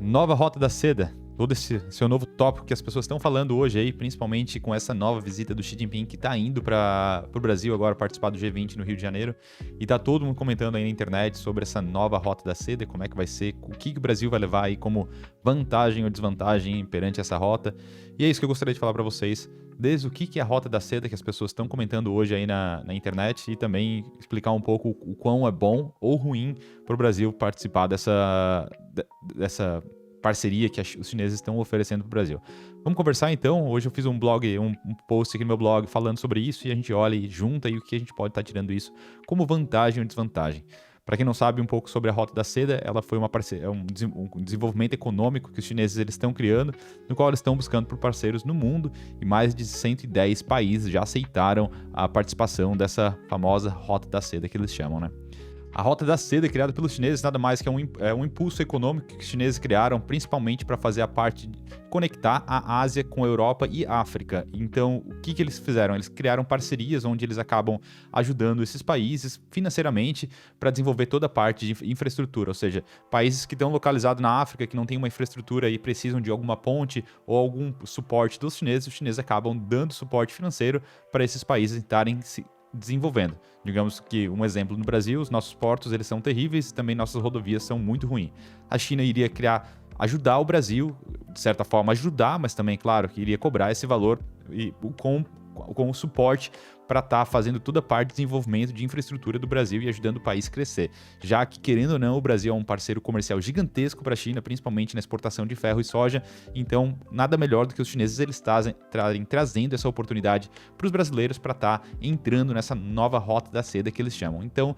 Nova Rota da Seda, todo esse seu novo tópico que as pessoas estão falando hoje aí, principalmente com essa nova visita do Xi Jinping que está indo para o Brasil agora participar do G20 no Rio de Janeiro, e tá todo mundo comentando aí na internet sobre essa nova Rota da Seda, como é que vai ser, o que o Brasil vai levar aí como vantagem ou desvantagem perante essa rota. E é isso que eu gostaria de falar para vocês, desde o que é a Rota da Seda que as pessoas estão comentando hoje aí na internet, e também explicar um pouco o quão é bom ou ruim para o Brasil participar dessa parceria que os chineses estão oferecendo para o Brasil. Vamos conversar então. Hoje eu fiz um post aqui no meu blog falando sobre isso, e a gente olha e junta e o que a gente pode estar tirando isso como vantagem ou desvantagem. Para quem não sabe um pouco sobre a Rota da Seda, ela foi um desenvolvimento econômico que os chineses eles estão criando, no qual eles estão buscando por parceiros no mundo, e mais de 110 países já aceitaram a participação dessa famosa Rota da Seda que eles chamam, né? A Rota da Seda, criada pelos chineses, nada mais que um impulso econômico que os chineses criaram, principalmente para fazer a parte de conectar a Ásia com a Europa e a África. Então, o que eles fizeram? Eles criaram parcerias onde eles acabam ajudando esses países financeiramente para desenvolver toda a parte de infraestrutura, ou seja, países que estão localizados na África, que não têm uma infraestrutura e precisam de alguma ponte ou algum suporte dos chineses, os chineses acabam dando suporte financeiro para esses países estarem se desenvolvendo. Digamos que um exemplo no Brasil, os nossos portos eles são terríveis, também nossas rodovias são muito ruins. A China iria ajudar o Brasil, de certa forma ajudar, mas também, claro, que iria cobrar esse valor com o suporte para estar fazendo toda a parte de desenvolvimento de infraestrutura do Brasil e ajudando o país a crescer. Já que, querendo ou não, o Brasil é um parceiro comercial gigantesco para a China, principalmente na exportação de ferro e soja, então nada melhor do que os chineses eles trazendo essa oportunidade para os brasileiros para estar entrando nessa nova Rota da Seda que eles chamam. Então,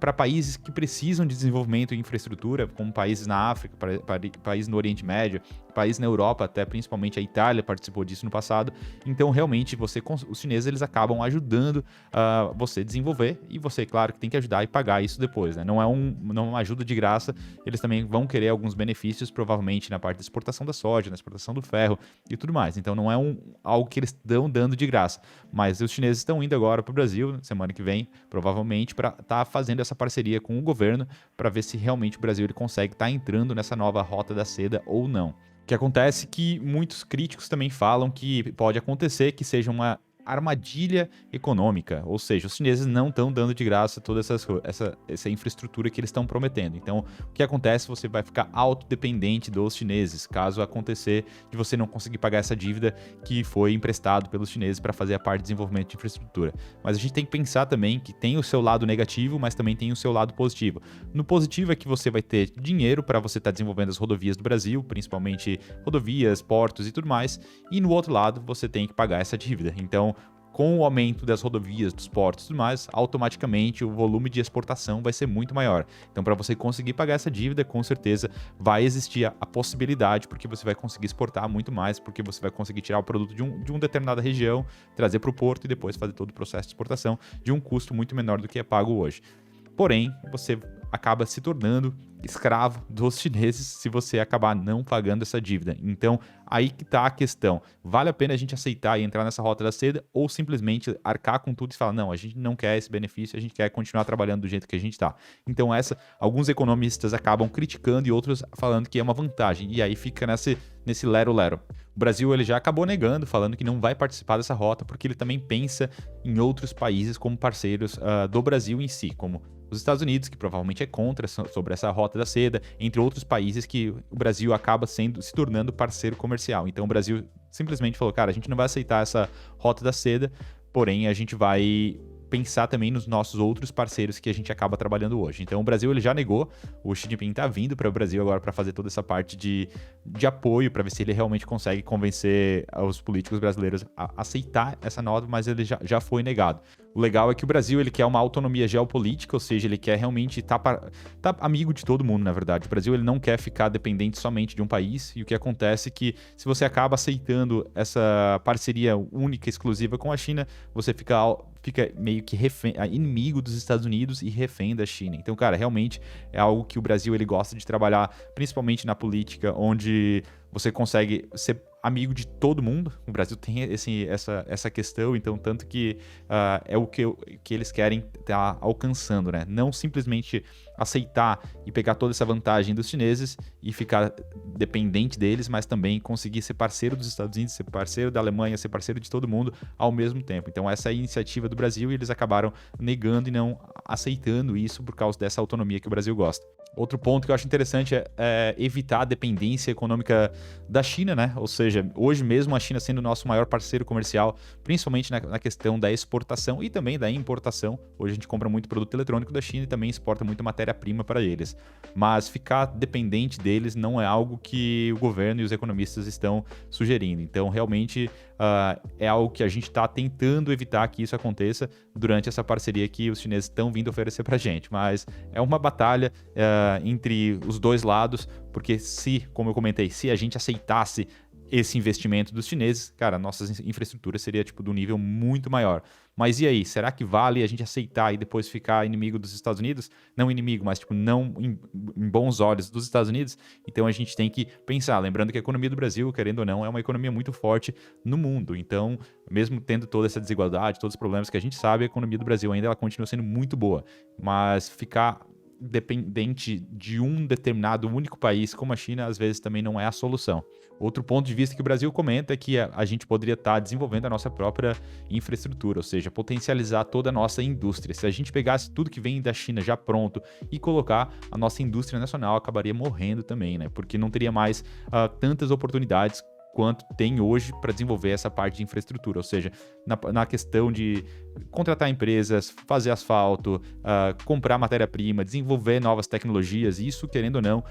para países que precisam de desenvolvimento e infraestrutura, como países na África, países no Oriente Médio, países na Europa, até principalmente a Itália participou disso no passado, então realmente os chineses eles acabam ajudando você a desenvolver, e você, claro, que tem que ajudar e pagar isso depois, né? Não é uma ajuda de graça, eles também vão querer alguns benefícios, provavelmente na parte da exportação da soja, na exportação do ferro e tudo mais. Então não é algo que eles estão dando de graça, mas os chineses estão indo agora para o Brasil, semana que vem, provavelmente, para estar fazendo essa parceria com o governo, para ver se realmente o Brasil ele consegue estar entrando nessa nova Rota da Seda ou não. O que acontece é que muitos críticos também falam que pode acontecer que seja uma armadilha econômica, ou seja, os chineses não estão dando de graça toda essa infraestrutura que eles estão prometendo. Então, o que acontece? Você vai ficar autodependente dos chineses, caso acontecer de você não conseguir pagar essa dívida que foi emprestado pelos chineses para fazer a parte de desenvolvimento de infraestrutura. Mas a gente tem que pensar também que tem o seu lado negativo, mas também tem o seu lado positivo. No positivo é que você vai ter dinheiro para você estar desenvolvendo as rodovias do Brasil, principalmente rodovias, portos e tudo mais, e no outro lado você tem que pagar essa dívida. Então, com o aumento das rodovias, dos portos e tudo mais, automaticamente o volume de exportação vai ser muito maior. Então, para você conseguir pagar essa dívida, com certeza vai existir a possibilidade, porque você vai conseguir exportar muito mais, porque você vai conseguir tirar o produto de uma determinada região, trazer para o porto e depois fazer todo o processo de exportação de um custo muito menor do que é pago hoje. Porém, você acaba se tornando escravo dos chineses se você acabar não pagando essa dívida. Então, aí que está a questão. Vale a pena a gente aceitar e entrar nessa Rota da Seda, ou simplesmente arcar com tudo e falar, não, a gente não quer esse benefício, a gente quer continuar trabalhando do jeito que a gente está. Então, alguns economistas acabam criticando e outros falando que é uma vantagem. E aí fica nesse lero-lero. O Brasil ele já acabou negando, falando que não vai participar dessa rota, porque ele também pensa em outros países como parceiros do Brasil em si, como os Estados Unidos, que provavelmente é contra sobre essa Rota da Seda, entre outros países que o Brasil acaba se tornando parceiro comercial. Então o Brasil simplesmente falou, cara, a gente não vai aceitar essa Rota da Seda, porém a gente vai pensar também nos nossos outros parceiros que a gente acaba trabalhando hoje. Então o Brasil ele já negou, o Xi Jinping está vindo para o Brasil agora para fazer toda essa parte de apoio, para ver se ele realmente consegue convencer os políticos brasileiros a aceitar essa nota, mas ele já foi negado. O legal é que o Brasil ele quer uma autonomia geopolítica, ou seja, ele quer realmente tá amigo de todo mundo, na verdade. O Brasil ele não quer ficar dependente somente de um país, e o que acontece é que se você acaba aceitando essa parceria única, exclusiva com a China, você fica meio que inimigo dos Estados Unidos e refém da China. Então, cara, realmente é algo que o Brasil ele gosta de trabalhar, principalmente na política, onde você consegue ser amigo de todo mundo. O Brasil tem essa questão, então tanto que é o que eles querem estar alcançando, né? Não simplesmente aceitar e pegar toda essa vantagem dos chineses e ficar dependente deles, mas também conseguir ser parceiro dos Estados Unidos, ser parceiro da Alemanha, ser parceiro de todo mundo ao mesmo tempo. Então essa é a iniciativa do Brasil e eles acabaram negando e não aceitando isso por causa dessa autonomia que o Brasil gosta. Outro ponto que eu acho interessante é evitar a dependência econômica da China, né? Ou seja, hoje mesmo a China sendo o nosso maior parceiro comercial, principalmente na questão da exportação e também da importação. Hoje a gente compra muito produto eletrônico da China e também exporta muita matéria-prima para eles. Mas ficar dependente deles não é algo que o governo e os economistas estão sugerindo. Então, realmente, é algo que a gente está tentando evitar que isso aconteça durante essa parceria que os chineses estão vindo oferecer para a gente. Mas é uma batalha entre os dois lados, porque como eu comentei, se a gente aceitasse esse investimento dos chineses, cara, nossas infraestruturas seria tipo do nível muito maior. Mas e aí, será que vale a gente aceitar e depois ficar inimigo dos Estados Unidos? Não inimigo, mas tipo não em bons olhos dos Estados Unidos? Então a gente tem que pensar, lembrando que a economia do Brasil, querendo ou não, é uma economia muito forte no mundo. Então, mesmo tendo toda essa desigualdade, todos os problemas que a gente sabe, a economia do Brasil ainda ela continua sendo muito boa. Mas ficar dependente de um determinado único país como a China, às vezes também não é a solução. Outro ponto de vista que o Brasil comenta é que a gente poderia estar desenvolvendo a nossa própria infraestrutura, ou seja, potencializar toda a nossa indústria. Se a gente pegasse tudo que vem da China já pronto e colocar, a nossa indústria nacional acabaria morrendo também, né? Porque não teria mais tantas oportunidades quanto tem hoje para desenvolver essa parte de infraestrutura, ou seja, na questão de contratar empresas, fazer asfalto, comprar matéria-prima, desenvolver novas tecnologias, isso, querendo ou não,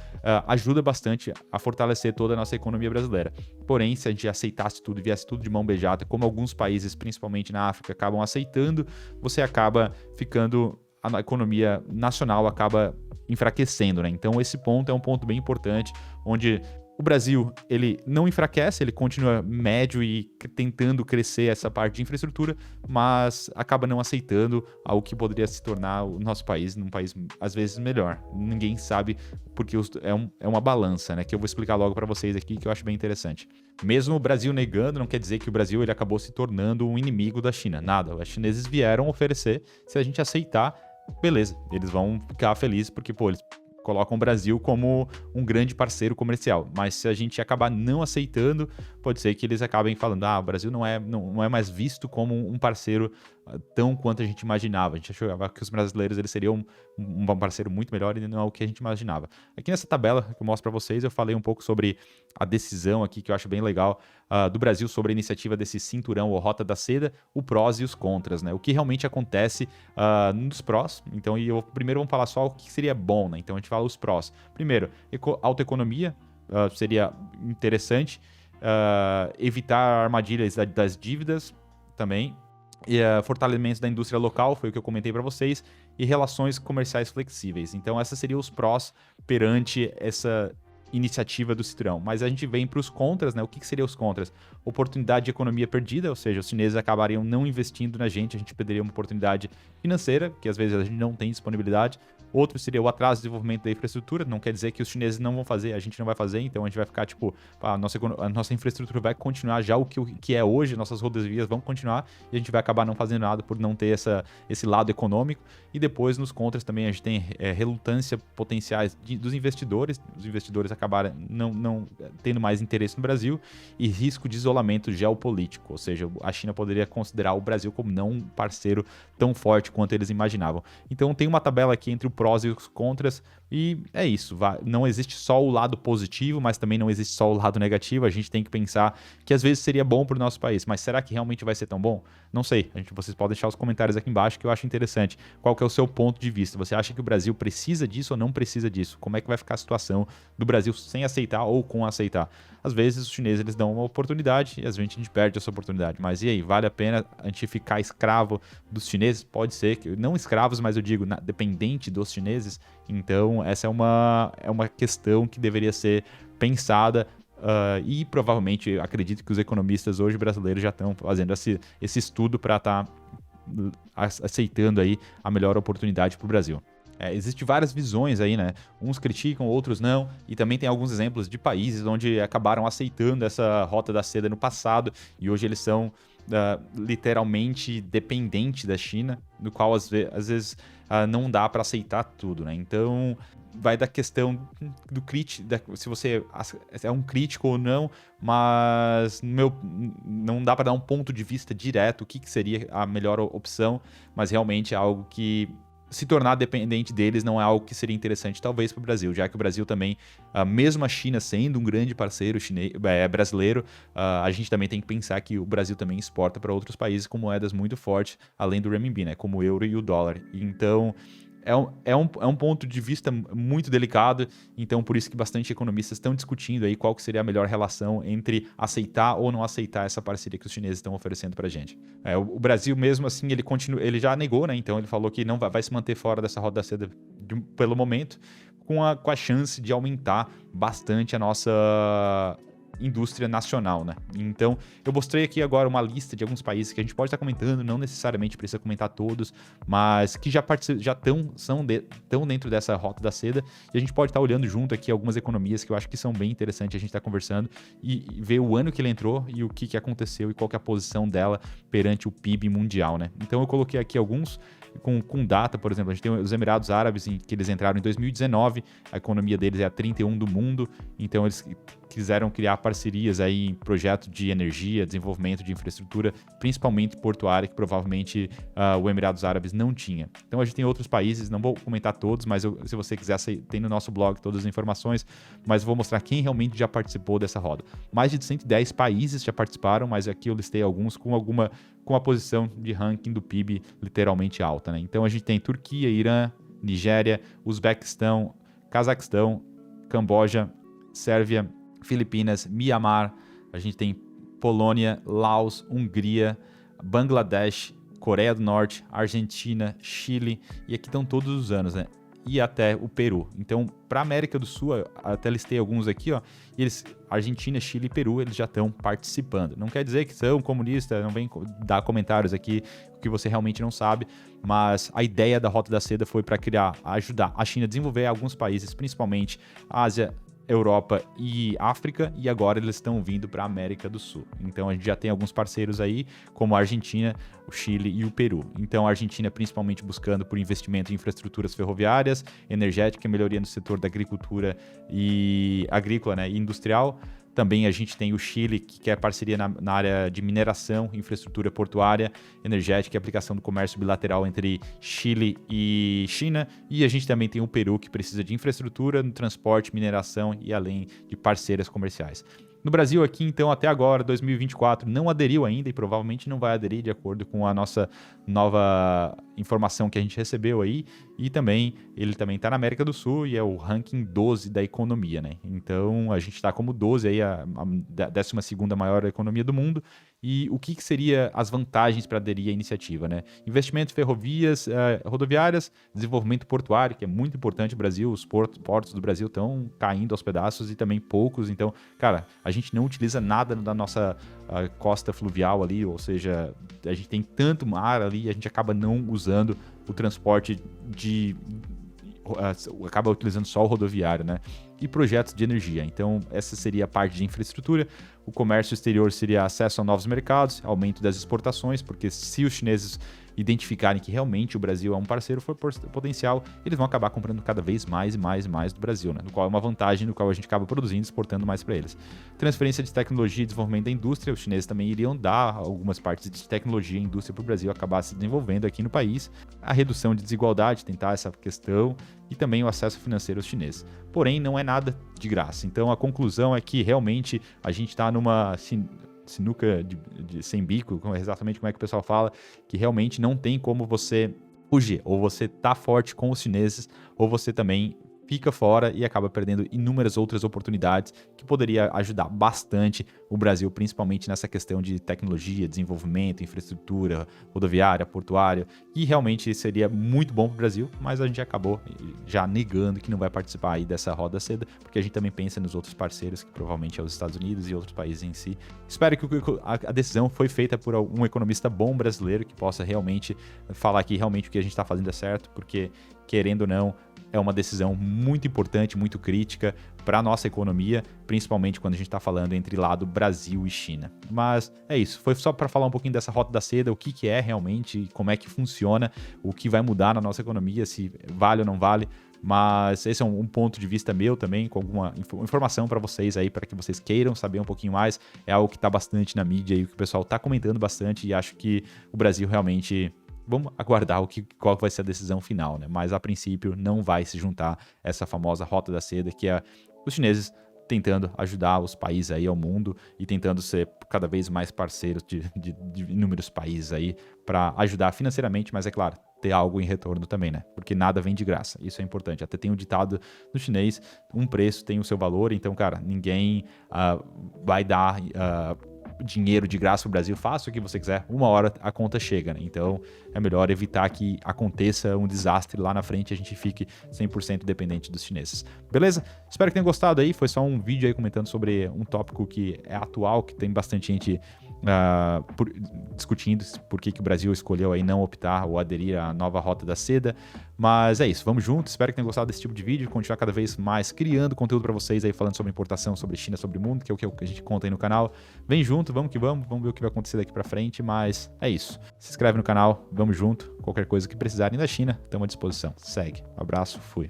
ajuda bastante a fortalecer toda a nossa economia brasileira. Porém, se a gente aceitasse tudo e viesse tudo de mão beijada, como alguns países, principalmente na África, acabam aceitando, você acaba ficando, a economia nacional acaba enfraquecendo, né? Então esse ponto é um ponto bem importante, onde o Brasil, ele não enfraquece, ele continua médio e tentando crescer essa parte de infraestrutura, mas acaba não aceitando algo que poderia se tornar o nosso país num país, às vezes, melhor. Ninguém sabe, porque é uma balança, né? Que eu vou explicar logo para vocês aqui, que eu acho bem interessante. Mesmo o Brasil negando, não quer dizer que o Brasil ele acabou se tornando um inimigo da China. Nada, os chineses vieram oferecer, se a gente aceitar, beleza, eles vão ficar felizes, porque, pô, eles colocam o Brasil como um grande parceiro comercial, mas se a gente acabar não aceitando, pode ser que eles acabem falando, o Brasil não é mais visto como um parceiro tão quanto a gente imaginava. A gente achava que os brasileiros eles seriam um parceiro muito melhor e não é o que a gente imaginava. Aqui nessa tabela que eu mostro para vocês, eu falei um pouco sobre a decisão aqui, que eu acho bem legal, do Brasil sobre a iniciativa desse cinturão ou Rota da Seda, o prós e os contras, né? O que realmente acontece nos prós. Então, primeiro vamos falar só o que seria bom, né? Então, a gente fala os prós. Primeiro, autoeconomia, seria interessante. Evitar armadilhas das dívidas também. E fortalecimento da indústria local, foi o que eu comentei para vocês, e relações comerciais flexíveis. Então, esses seriam os prós perante essa iniciativa do cinturão. Mas a gente vem para os contras, né? O que seriam os contras? Oportunidade de economia perdida, ou seja, os chineses acabariam não investindo na gente, a gente perderia uma oportunidade financeira, que às vezes a gente não tem disponibilidade. Outro seria o atraso de desenvolvimento da infraestrutura, não quer dizer que os chineses não vão fazer, a gente não vai fazer, então a gente vai ficar tipo, a nossa infraestrutura vai continuar já o que é hoje, nossas rodovias vão continuar e a gente vai acabar não fazendo nada por não ter esse lado econômico. E depois nos contras também a gente tem relutância potenciais dos investidores, os investidores acabarem não tendo mais interesse no Brasil e risco de isolamento geopolítico, ou seja, a China poderia considerar o Brasil como não um parceiro tão forte quanto eles imaginavam. Então tem uma tabela aqui entre o prós e os contras, e é isso, não existe só o lado positivo, mas também não existe só o lado negativo. A gente tem que pensar que às vezes seria bom para o nosso país, mas será que realmente vai ser tão bom? Não sei, vocês podem deixar os comentários aqui embaixo que eu acho interessante. Qual que é o seu ponto de vista? Você acha que o Brasil precisa disso ou não precisa disso? Como é que vai ficar a situação do Brasil sem aceitar ou com aceitar? Às vezes os chineses eles dão uma oportunidade e às vezes a gente perde essa oportunidade, mas e aí, vale a pena a gente ficar escravo dos chineses? Pode ser, que não escravos, mas eu digo dependente dos chineses. Então essa é uma questão que deveria ser pensada e provavelmente acredito que os economistas hoje brasileiros já estão fazendo esse estudo para estar aceitando aí a melhor oportunidade para o Brasil. Existem várias visões aí, né? Uns criticam, outros não, e também tem alguns exemplos de países onde acabaram aceitando essa Rota da Seda no passado e hoje eles são literalmente dependente da China, no qual às vezes não dá para aceitar tudo, né? Então vai da questão do crítico, se você é um crítico ou não, mas não dá para dar um ponto de vista direto, o que seria a melhor opção, mas realmente é algo que se tornar dependente deles não é algo que seria interessante, talvez, para o Brasil, já que o Brasil também, mesmo a China sendo um grande parceiro brasileiro, a gente também tem que pensar que o Brasil também exporta para outros países com moedas muito fortes, além do renminbi, né, como o euro e o dólar. Então, é um ponto de vista muito delicado, então por isso que bastante economistas estão discutindo aí qual que seria a melhor relação entre aceitar ou não aceitar essa parceria que os chineses estão oferecendo para a gente. O Brasil mesmo assim, ele já negou, né? Então ele falou que não vai se manter fora dessa roda da seda pelo momento, com a chance de aumentar bastante a nossa indústria nacional, né? Então, eu mostrei aqui agora uma lista de alguns países que a gente pode estar comentando, não necessariamente precisa comentar todos, mas que já estão dentro dessa rota da seda, e a gente pode estar olhando junto aqui algumas economias que eu acho que são bem interessantes a gente estar conversando e ver o ano que ele entrou e o que aconteceu e qual que é a posição dela perante o PIB mundial, né? Então, eu coloquei aqui alguns com data, por exemplo, a gente tem os Emirados Árabes, que eles entraram em 2019, a economia deles é a 31 do mundo, então eles quiseram criar parcerias aí em projetos de energia, desenvolvimento de infraestrutura, principalmente portuária, que provavelmente o Emirados Árabes não tinha. Então a gente tem outros países, não vou comentar todos, mas se você quiser, tem no nosso blog todas as informações, mas vou mostrar quem realmente já participou dessa roda. Mais de 110 países já participaram, mas aqui eu listei alguns com a posição de ranking do PIB literalmente alta, né? Então a gente tem Turquia, Irã, Nigéria, Uzbequistão, Cazaquistão, Camboja, Sérvia, Filipinas, Mianmar, a gente tem Polônia, Laos, Hungria, Bangladesh, Coreia do Norte, Argentina, Chile, e aqui estão todos os anos, né? E até o Peru. Então, para a América do Sul, até listei alguns aqui, ó, Argentina, Chile e Peru, eles já estão participando. Não quer dizer que são comunistas, não vem dar comentários aqui, o que você realmente não sabe, mas a ideia da Rota da Seda foi para ajudar a China a desenvolver alguns países, principalmente a Ásia, Europa e África, e agora eles estão vindo para a América do Sul. Então a gente já tem alguns parceiros aí, como a Argentina, o Chile e o Peru. Então a Argentina principalmente buscando por investimento em infraestruturas ferroviárias, energética, melhoria no setor da agricultura e agrícola, né, e industrial. Também a gente tem o Chile, que quer parceria na área de mineração, infraestrutura portuária, energética e aplicação do comércio bilateral entre Chile e China. E a gente também tem o Peru, que precisa de infraestrutura no transporte, mineração e além de parceiras comerciais. No Brasil aqui, então, até agora, 2024, não aderiu ainda e provavelmente não vai aderir de acordo com a nossa nova informação que a gente recebeu aí. E também, ele também está na América do Sul e é o ranking 12 da economia, né? Então, a gente está como 12 aí, a 12ª maior economia do mundo. E o que seria as vantagens para aderir à iniciativa, né? Investimento em ferrovias, rodoviárias, desenvolvimento portuário, que é muito importante no Brasil, os portos do Brasil estão caindo aos pedaços e também poucos, então, cara, a gente não utiliza nada da nossa costa fluvial ali, ou seja, a gente tem tanto mar ali e a gente acaba não usando o transporte acaba utilizando só o rodoviário, né? E projetos de energia. Então, essa seria a parte de infraestrutura. O comércio exterior seria acesso a novos mercados, aumento das exportações, porque se os chineses identificarem que realmente o Brasil é um parceiro for potencial, eles vão acabar comprando cada vez mais e mais e mais do Brasil, né? No qual é uma vantagem, no qual a gente acaba produzindo e exportando mais para eles. Transferência de tecnologia e desenvolvimento da indústria, os chineses também iriam dar algumas partes de tecnologia e indústria para o Brasil acabar se desenvolvendo aqui no país. A redução de desigualdade, tentar essa questão, e também o acesso financeiro aos chineses. Porém, não é nada de graça. Então, a conclusão é que realmente a gente está numa sinuca sem bico, exatamente como é que o pessoal fala, que realmente não tem como você fugir. Ou você tá forte com os chineses, ou você também fica fora e acaba perdendo inúmeras outras oportunidades que poderia ajudar bastante o Brasil, principalmente nessa questão de tecnologia, desenvolvimento, infraestrutura, rodoviária, portuária, e realmente seria muito bom para o Brasil, mas a gente acabou já negando que não vai participar aí dessa roda seda, porque a gente também pensa nos outros parceiros, que provavelmente é os Estados Unidos e outros países em si. Espero que a decisão foi feita por um economista bom brasileiro, que possa realmente falar que realmente o que a gente está fazendo é certo, porque, querendo ou não, é uma decisão muito importante, muito crítica para a nossa economia, principalmente quando a gente está falando entre lado Brasil e China. Mas é isso, foi só para falar um pouquinho dessa Rota da Seda, o que é realmente, como é que funciona, o que vai mudar na nossa economia, se vale ou não vale. Mas esse é um ponto de vista meu também, com alguma informação para vocês aí, para que vocês queiram saber um pouquinho mais. É algo que está bastante na mídia e que o pessoal está comentando bastante, e acho que o Brasil realmente... Vamos aguardar qual vai ser a decisão final, né? Mas a princípio não vai se juntar essa famosa Rota da Seda, que é os chineses tentando ajudar os países aí ao mundo e tentando ser cada vez mais parceiros de inúmeros países aí para ajudar financeiramente, mas é claro, ter algo em retorno também, né? Porque nada vem de graça, isso é importante. Até tem um ditado no chinês, um preço tem o seu valor, então, cara, ninguém vai dar dinheiro de graça pro Brasil, faça o que você quiser, uma hora a conta chega, né? Então é melhor evitar que aconteça um desastre lá na frente e a gente fique 100% dependente dos chineses. Beleza? Espero que tenham gostado aí, foi só um vídeo aí comentando sobre um tópico que é atual, que tem bastante gente discutindo por que o Brasil escolheu aí não optar ou aderir à nova Rota da Seda, mas é isso, vamos juntos, espero que tenham gostado desse tipo de vídeo, continuar cada vez mais criando conteúdo para vocês aí, falando sobre importação, sobre China, sobre o mundo, que é o que a gente conta aí no canal. Vem junto, vamos que vamos ver o que vai acontecer daqui para frente, mas é isso, se inscreve no canal, vamos junto, qualquer coisa que precisarem da China, estamos à disposição, segue, um abraço, fui.